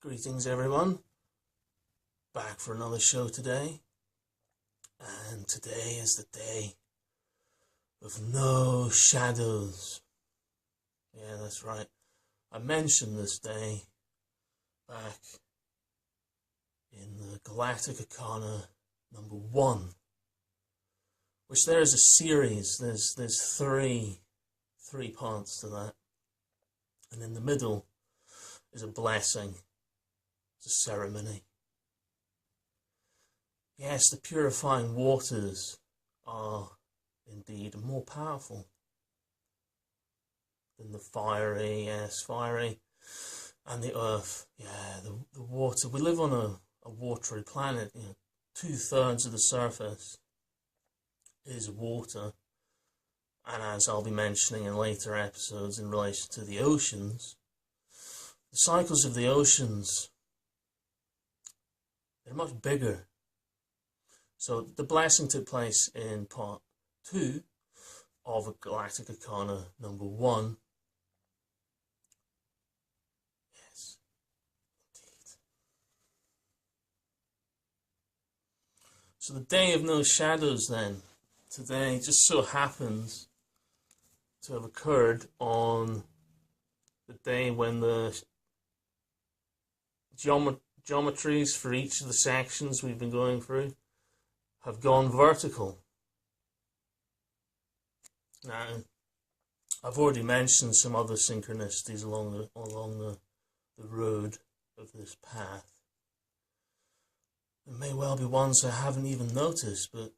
Greetings everyone, back for another show today, and today is the day of no shadows. Yeah, that's right, I mentioned this day back in the Galactic Arkana number 1, which there is a series, there's three parts to that, and in the middle is a blessing. A ceremony. Yes, the purifying waters are indeed more powerful than the fiery, and the earth. Yeah, the water. We live on a watery planet. 2/3 of the surface is water, and as I'll be mentioning in later episodes in relation to the oceans, the cycles of the oceans, they're much bigger. So the blessing took place in part 2 of Galactic Arkana number 1. Yes, indeed. So the Day of No Shadows then, today, just so happens to have occurred on the day when the geometries for each of the sections we've been going through have gone vertical. Now, I've already mentioned some other synchronicities along the road of this path. There may well be ones I haven't even noticed, but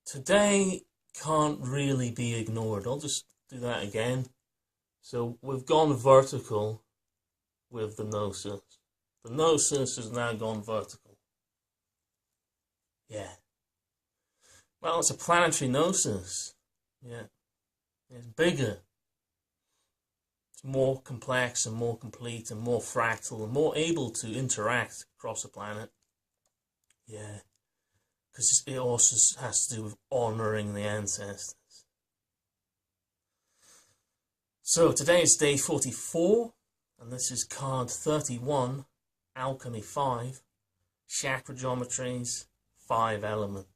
today can't really be ignored. I'll just do that again. So we've gone vertical with the gnosis. The gnosis has now gone vertical. Yeah. Well, it's a planetary gnosis. Yeah. It's bigger. It's more complex and more complete and more fractal and more able to interact across the planet. Yeah. Because it also has to do with honouring the ancestors. So today is day 44, and this is card 31. Alchemy 5, chakra geometries, 5 elements.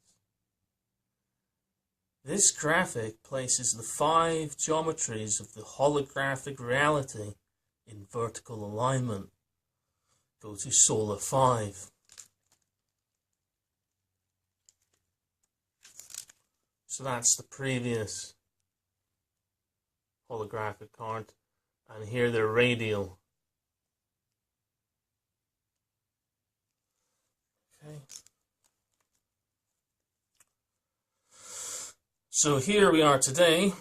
This graphic places the 5 geometries of the holographic reality in vertical alignment. Go to Solar 5. So that's the previous holographic card, and here they're radial. Okay. So here we are today,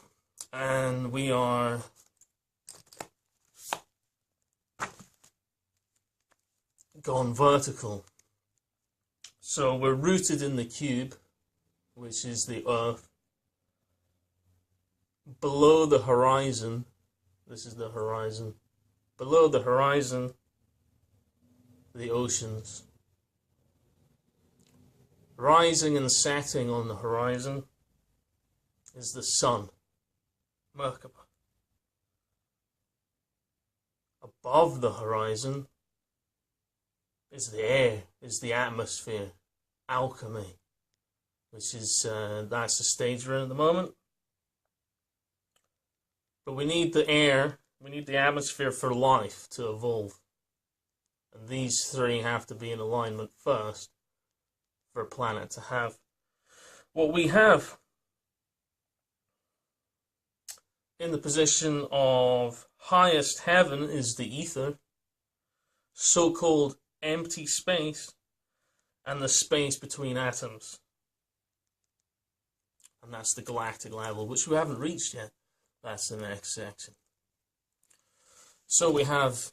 and we are gone vertical. So we're rooted in the cube, which is the earth. Below the horizon, this is the horizon. Below the horizon, the oceans. Rising and setting on the horizon is the sun, Merkaba. Above the horizon is the air, is the atmosphere, Alchemy, which is, that's the stage we're in at the moment. But we need the air, we need the atmosphere for life to evolve. And these 3 have to be in alignment first for a planet to have what we have. In the position of highest heaven is the ether, so-called empty space, and the space between atoms. And that's the galactic level, which we haven't reached yet. That's the next section. So we have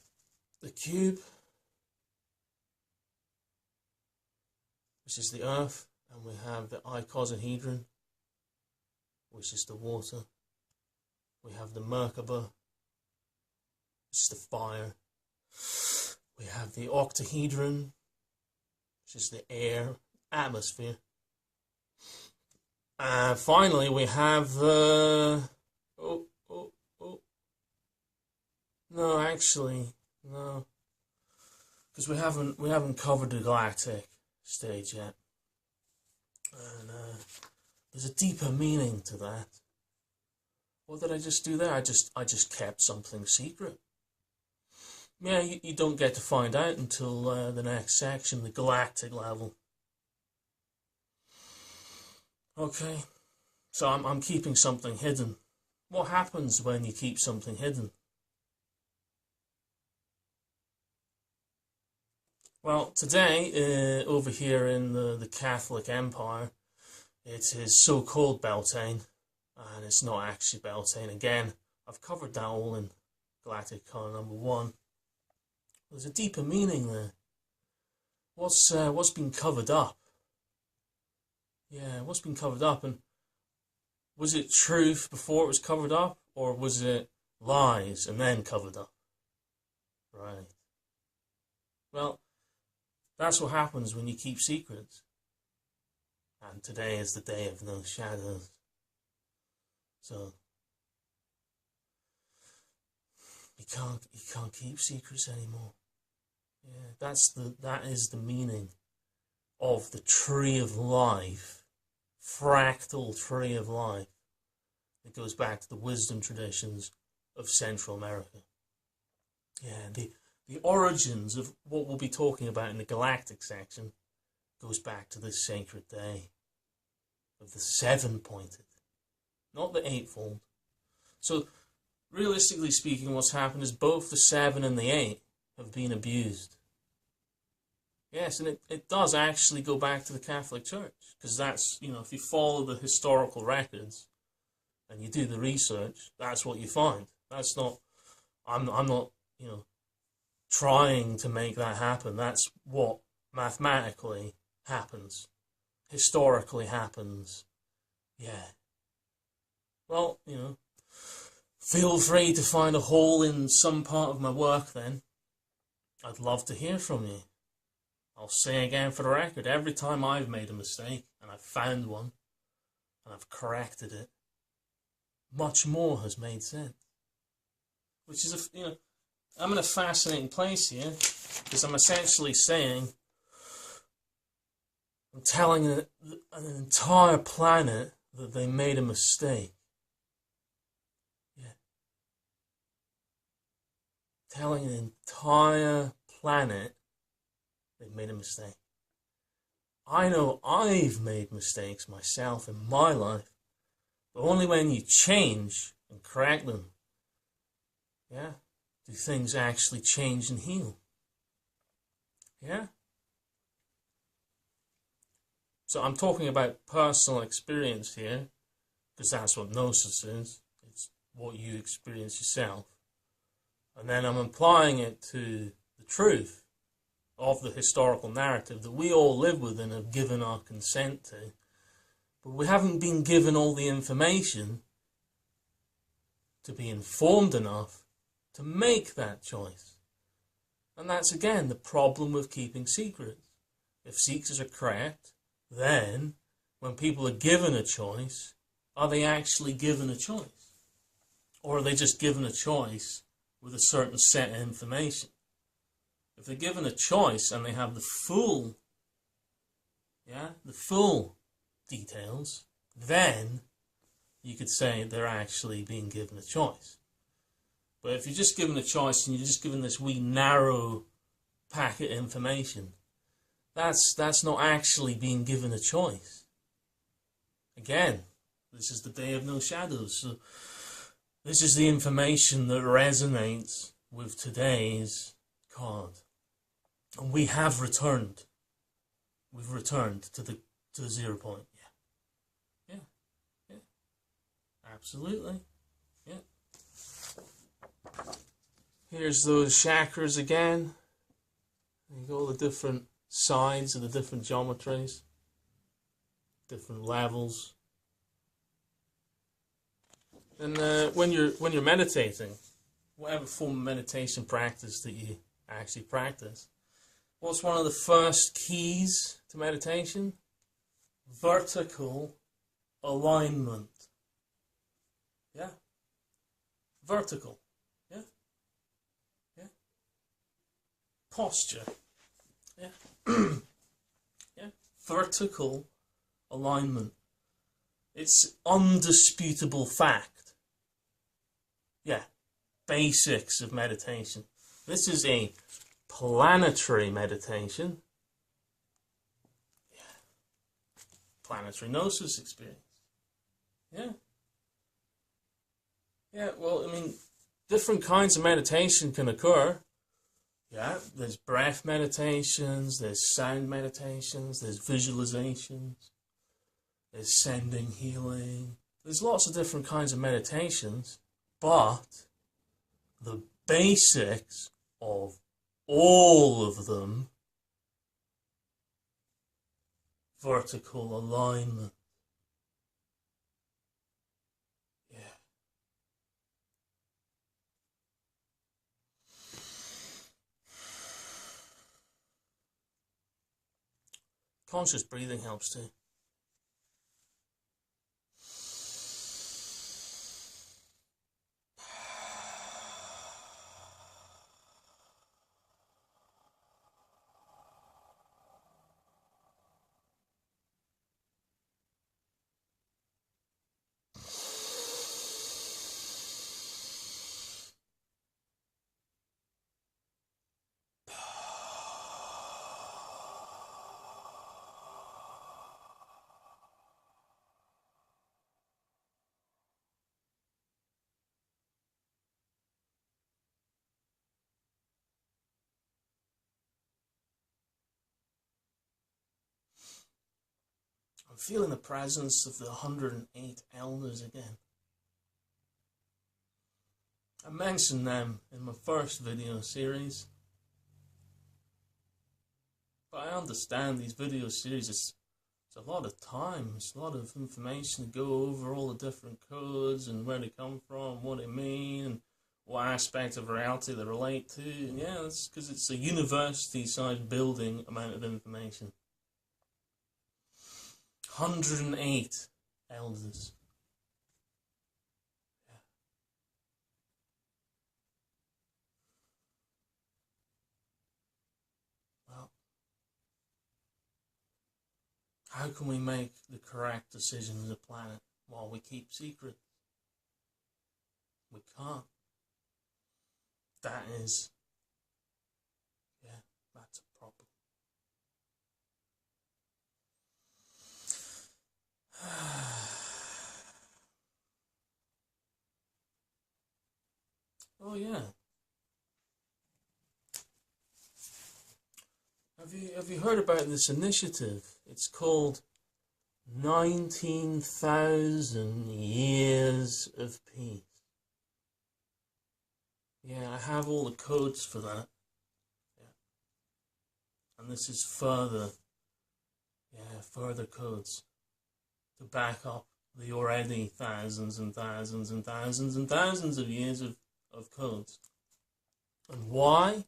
the cube, which is the earth, and we have the icosahedron, which is the water. We have the Merkaba, which is the fire. We have the octahedron, which is the air, atmosphere. Finally, we have the... No, actually, no. because we haven't covered the galactic stage yet, and there's a deeper meaning to that. What did I just do there? I just kept something secret. Yeah, you don't get to find out until the next section, the galactic level. Okay, so I'm keeping something hidden. What happens when you keep something hidden? Well, today, over here in the Catholic Empire, it is so-called Beltane, and it's not actually Beltane. Again, I've covered that all in Galactic Arkana number 1. There's a deeper meaning there. What's been covered up? Yeah, what's been covered up? And was it truth before it was covered up, or was it lies and then covered up? Right. Well, that's what happens when you keep secrets. And today is the day of no shadows. So you can't keep secrets anymore. Yeah, that is the meaning of the tree of life, fractal tree of life. It goes back to the wisdom traditions of Central America. Yeah, the origins of what we'll be talking about in the galactic section goes back to this sacred day of the 7-pointed, not the 8-fold. So, realistically speaking, what's happened is both the 7 and the 8 have been abused. Yes, and it does actually go back to the Catholic Church, because that's, if you follow the historical records and you do the research, that's what you find. That's not, I'm not, trying to make that happen. That's what mathematically happens, historically happens. Yeah. Well, feel free to find a hole in some part of my work then. I'd love to hear from you. I'll say again for the record, every time I've made a mistake and I've found one and I've corrected it, much more has made sense. Which is, I'm in a fascinating place here, because I'm essentially saying, I'm telling an entire planet that they made a mistake. Yeah. Telling an entire planet they made a mistake. I know I've made mistakes myself in my life, but only when you change and correct them, yeah, do things actually change and heal. Yeah? So I'm talking about personal experience here, because that's what gnosis is. It's what you experience yourself. And then I'm applying it to the truth of the historical narrative that we all live with and have given our consent to. But we haven't been given all the information to be informed enough to make that choice. And that's again the problem with keeping secrets. If secrets are correct, then when people are given a choice, are they actually given a choice? Or are they just given a choice with a certain set of information? If they're given a choice and they have the full details, then you could say they're actually being given a choice. But if you're just given a choice and you're just given this wee narrow packet of information, that's not actually being given a choice. Again, this is the day of no shadows. So this is the information that resonates with today's card. And we have returned. We've returned to the 0 point. Yeah. Absolutely. Yeah. Here's those chakras again. You got all the different sides of the different geometries, different levels. And when you're meditating, whatever form of meditation practice that you actually practice, what's one of the first keys to meditation? Vertical alignment. Yeah. Vertical. Yeah. Posture. Yeah. Yeah. Vertical alignment. It's undisputable fact. Yeah. Basics of meditation. This is a planetary meditation. Yeah. Planetary gnosis experience. Yeah. Yeah, well, I mean, different kinds of meditation can occur. Yeah, there's breath meditations, there's sound meditations, there's visualizations, there's sending healing. There's lots of different kinds of meditations, but the basics of all of them, vertical alignment. Yeah. Conscious breathing helps too. I'm feeling the presence of the 108 elders again. I mentioned them in my first video series. But I understand these video series, it's a lot of time, it's a lot of information to go over all the different codes and where they come from, what they mean, and what aspect of reality they relate to. And yeah, that's because it's a university-sized building amount of information. 108 elders. Yeah. Well, how can we make the correct decision as a planet while we keep secret? We can't. That is, yeah, that's a problem. Oh yeah. Have you heard about this initiative? It's called 19,000 Years of Peace. Yeah, I have all the codes for that. Yeah. And this is further codes to back up the already thousands and thousands and thousands and thousands of years of codes. And why?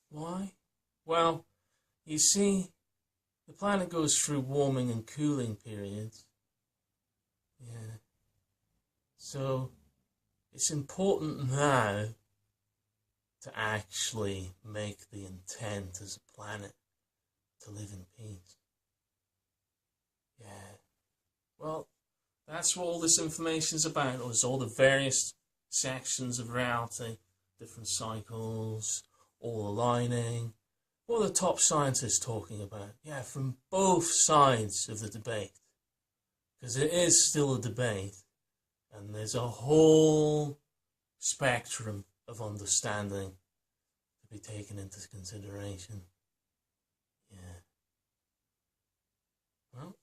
Why? Well, you see, the planet goes through warming and cooling periods. Yeah. So, it's important now to actually make the intent as a planet to live in peace. Yeah. Well, that's what all this information is about. It's all the various sections of reality, different cycles, all aligning. What are the top scientists talking about? Yeah, from both sides of the debate. Because it is still a debate. And there's a whole spectrum of understanding to be taken into consideration. Yeah. Well.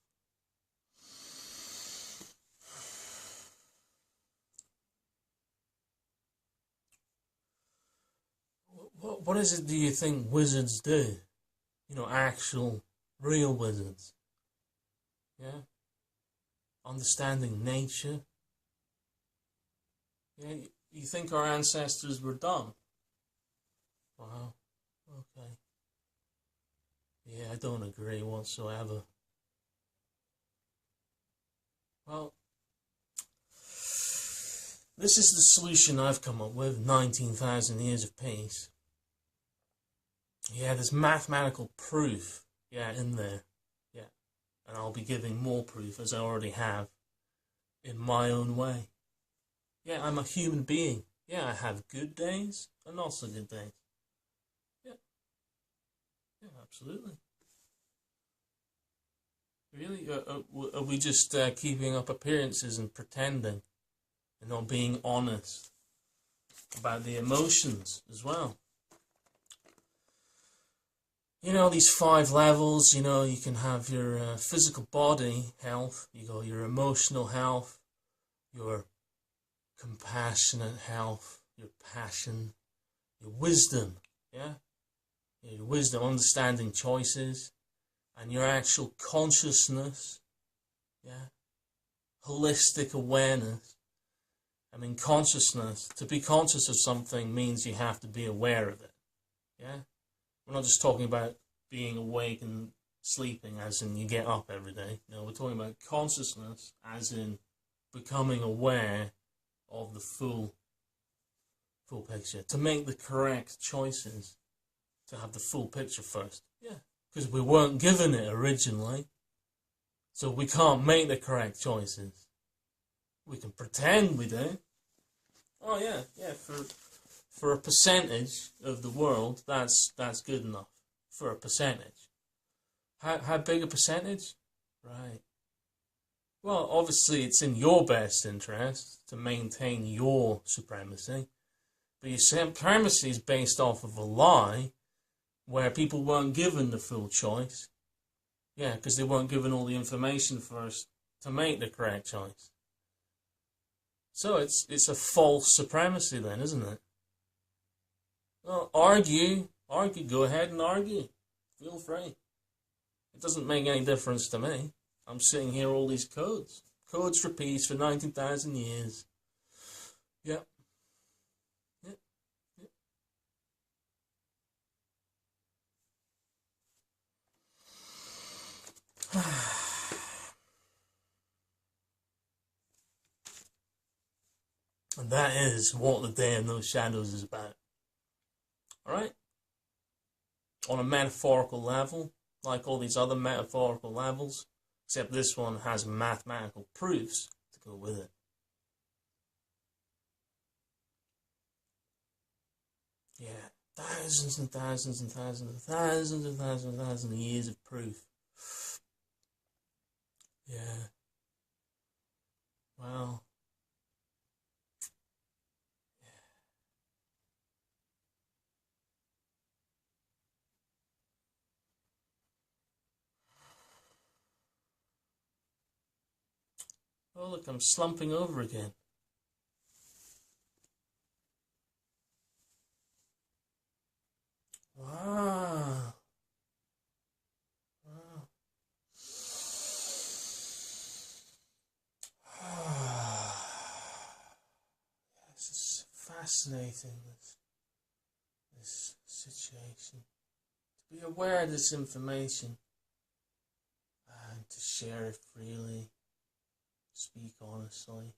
What is it do you think wizards do? You know, actual, real wizards. Yeah? Understanding nature. Yeah, you think our ancestors were dumb? Wow. Okay. Yeah, I don't agree whatsoever. Well, this is the solution I've come up with, 19,000 years of peace. Yeah, there's mathematical proof, yeah, in there. Yeah, and I'll be giving more proof, as I already have, in my own way. Yeah, I'm a human being. Yeah, I have good days and not so good days. Yeah, yeah, absolutely. Really? Are we just keeping up appearances and pretending and not being honest about the emotions as well? You know, these 5 levels, you know, you can have your physical body health, you go your emotional health, your compassionate health, your passion, your wisdom, yeah? Your wisdom, understanding choices, and your actual consciousness, yeah? Holistic awareness. I mean, consciousness, to be conscious of something means you have to be aware of it, yeah? We're not just talking about being awake and sleeping, as in you get up every day. No, we're talking about consciousness, as in becoming aware of the full picture. To make the correct choices, to have the full picture first. Yeah, because we weren't given it originally, so we can't make the correct choices. We can pretend we do. Oh yeah, for a percentage of the world, that's good enough. For a percentage. How big a percentage? Right. Well, obviously it's in your best interest to maintain your supremacy. But your supremacy is based off of a lie where people weren't given the full choice. Yeah, because they weren't given all the information first to make the correct choice. So it's a false supremacy then, isn't it? Well, argue, go ahead and argue. Feel free. It doesn't make any difference to me. I'm sitting here all these codes. Codes for peace for 19,000 years. Yep. Yep. Yep. And that is what the Day of No Shadows is about. Alright? On a metaphorical level, like all these other metaphorical levels, except this one has mathematical proofs to go with it. Yeah, thousands and thousands and thousands and thousands and thousands and thousands of years of proof. Yeah. Well. Oh, look, I'm slumping over again. Wow. Wow. This is fascinating, this situation. To be aware of this information and to share it freely, speak honestly,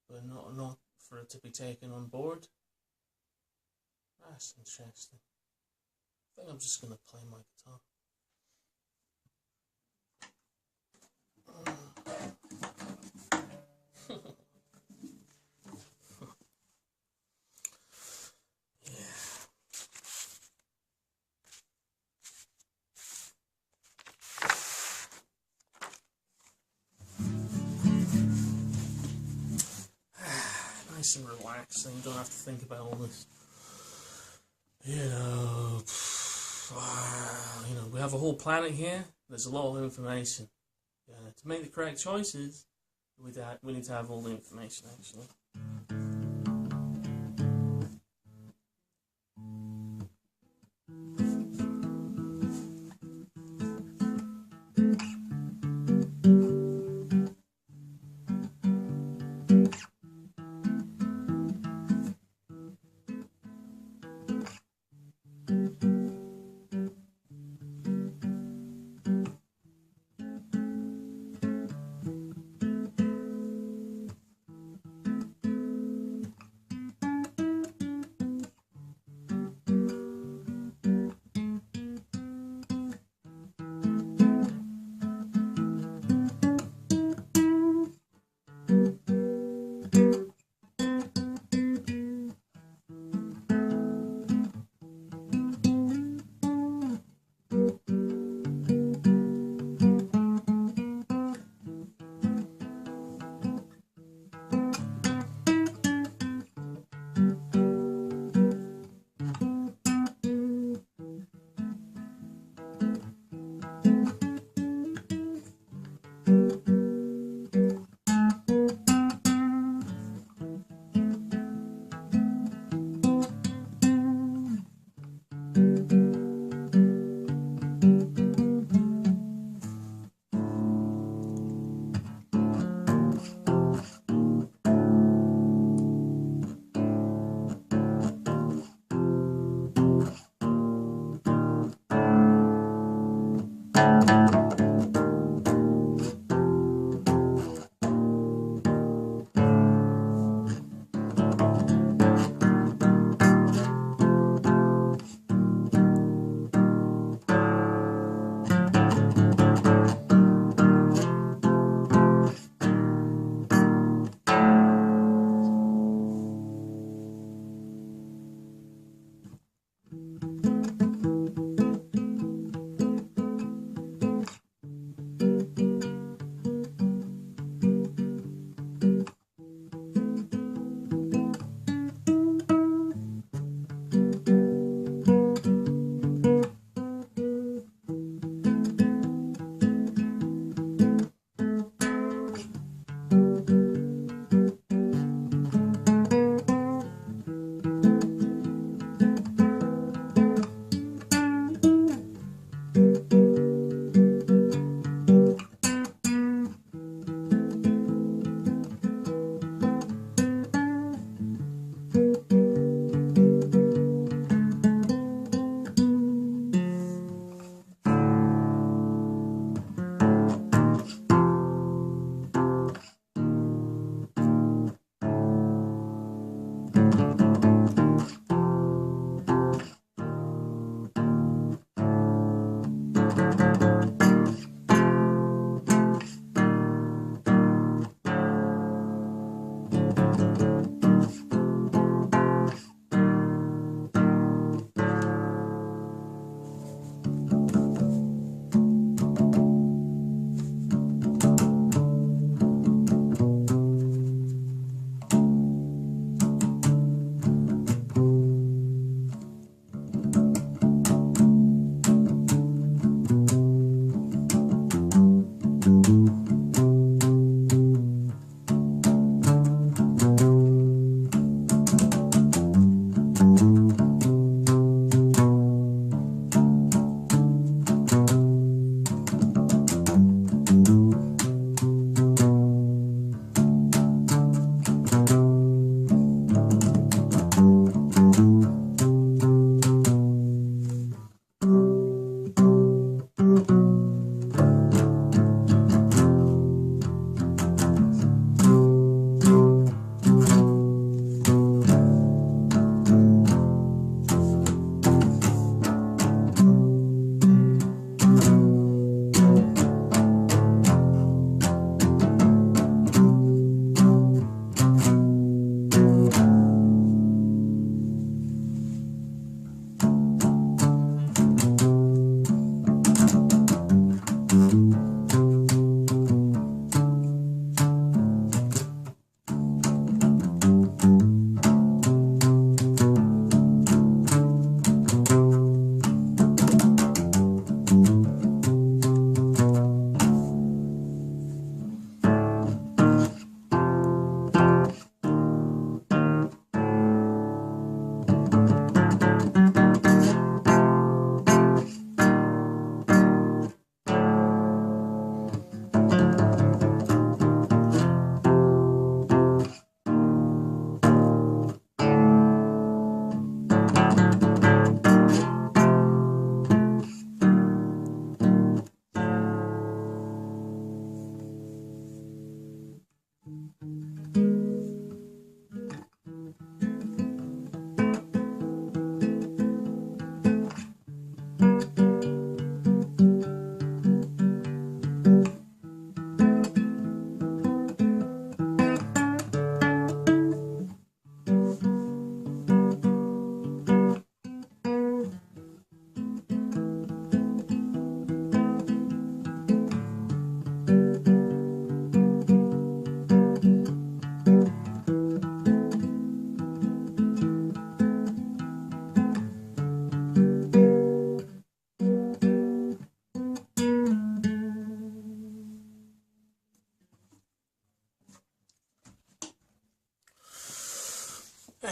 but not for it to be taken on board. That's interesting. I think I'm just going to play my guitar. Nice and relaxing, don't have to think about all this. We have a whole planet here. There's a lot of information. To make the correct choices, we need to have all the information, actually.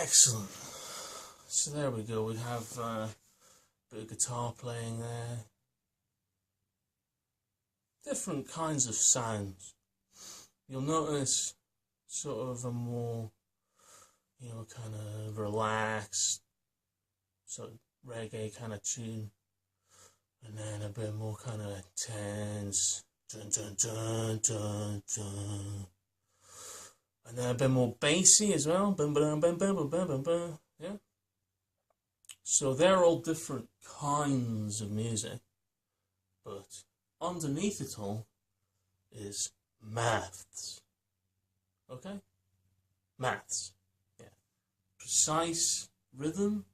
Excellent. So there we go. We have a bit of guitar playing there. Different kinds of sounds. You'll notice sort of a more, kind of relaxed, sort of reggae kind of tune. And then a bit more kind of intense. Dun, dun, dun, dun, dun. And then a bit more bassy as well. Bum, bum, bum, bum, bum, bum, bum. Yeah. So they're all different kinds of music. But underneath it all is maths. Okay? Maths. Yeah. Precise rhythm.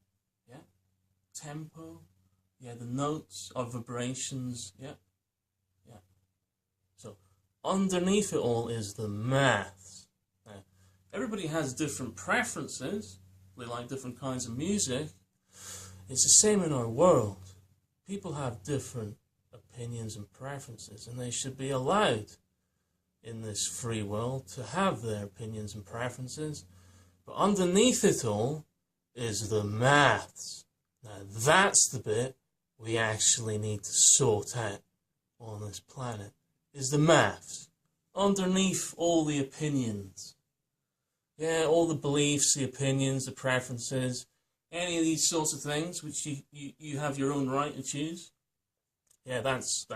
Yeah. Tempo. Yeah, the notes or vibrations. Yeah. Yeah. So underneath it all is the maths. Now, everybody has different preferences. They like different kinds of music. It's the same in our world. People have different opinions and preferences, and they should be allowed in this free world to have their opinions and preferences. But underneath it all is the maths. Now that's the bit we actually need to sort out on this planet, is the maths. Underneath all the opinions. Yeah, all the beliefs, the opinions, the preferences, any of these sorts of things which you have your own right to choose. Yeah, that's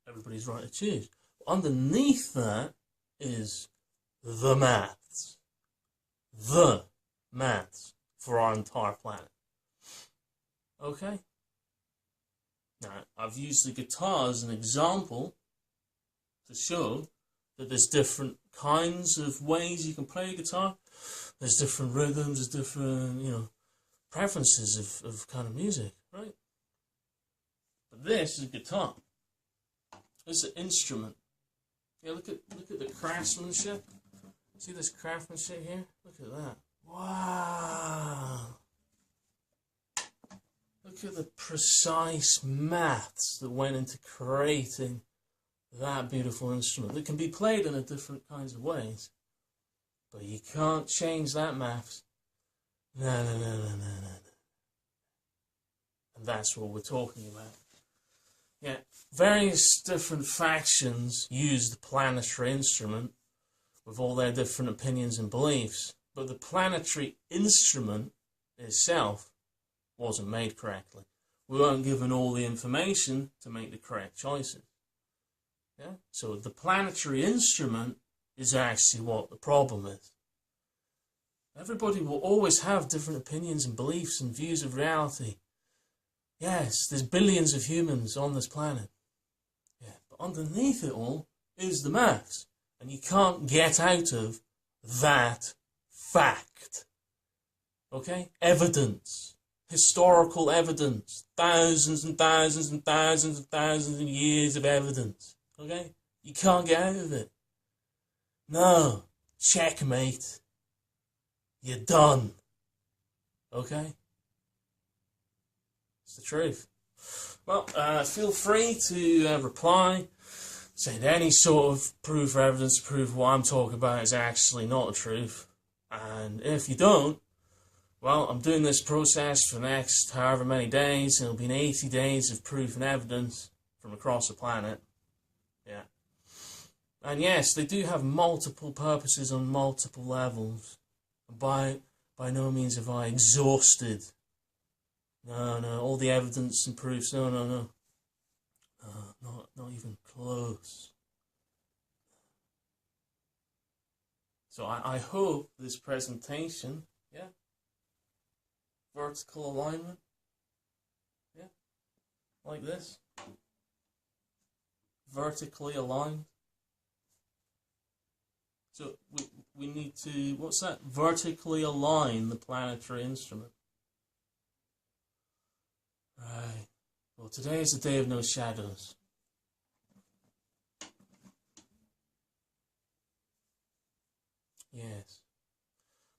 everybody's right to choose. Underneath that is the maths. The maths for our entire planet. Okay? Now, I've used the guitar as an example to show that there's different kinds of ways you can play a guitar. There's different rhythms, there's different, preferences of kind of music, right? But this is a guitar. It's an instrument. Yeah, look at the craftsmanship. See this craftsmanship here? Look at that. Wow. Look at the precise maths that went into creating that beautiful instrument that can be played in a different kinds of ways. But you can't change that maths. No. And that's what we're talking about. Yeah, various different factions use the planetary instrument with all their different opinions and beliefs. But the planetary instrument itself wasn't made correctly. We weren't given all the information to make the correct choices. Yeah? So the planetary instrument is actually what the problem is. Everybody will always have different opinions and beliefs and views of reality. Yes, there's billions of humans on this planet. Yeah, but underneath it all is the maths. And you can't get out of that fact. Okay? Evidence. Historical evidence. Thousands and thousands and thousands and thousands of years of evidence. Okay? You can't get out of it. No. Checkmate. You're done. Okay? It's the truth. Well, feel free to reply. Send any sort of proof or evidence to prove what I'm talking about is actually not the truth. And if you don't, well, I'm doing this process for the next however many days. It'll be 80 days of proof and evidence from across the planet. Yeah. And yes, they do have multiple purposes on multiple levels. By no means have I exhausted. No, all the evidence and proofs. No. Not even close. So I hope this presentation, yeah, vertical alignment, yeah, like this, vertically aligned. So we need to, what's that? Vertically align the planetary instrument. Right. Well, today is the day of no shadows. Yes.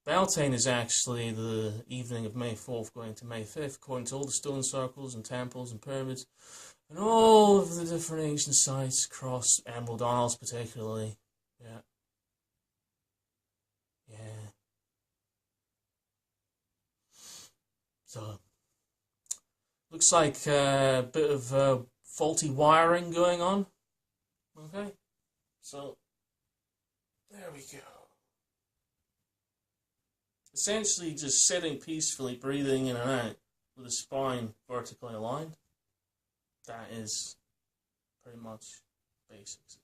Beltane is actually the evening of May 4th going to May 5th, according to all the stone circles and temples and pyramids and all of the different ancient sites across Emerald Isles particularly. Yeah. Yeah. So, looks like a bit of faulty wiring going on. Okay, so there we go. Essentially just sitting peacefully, breathing in and out with the spine vertically aligned. That is pretty much basics.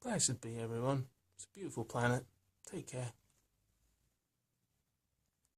That should be everyone. It's a beautiful planet. Take care.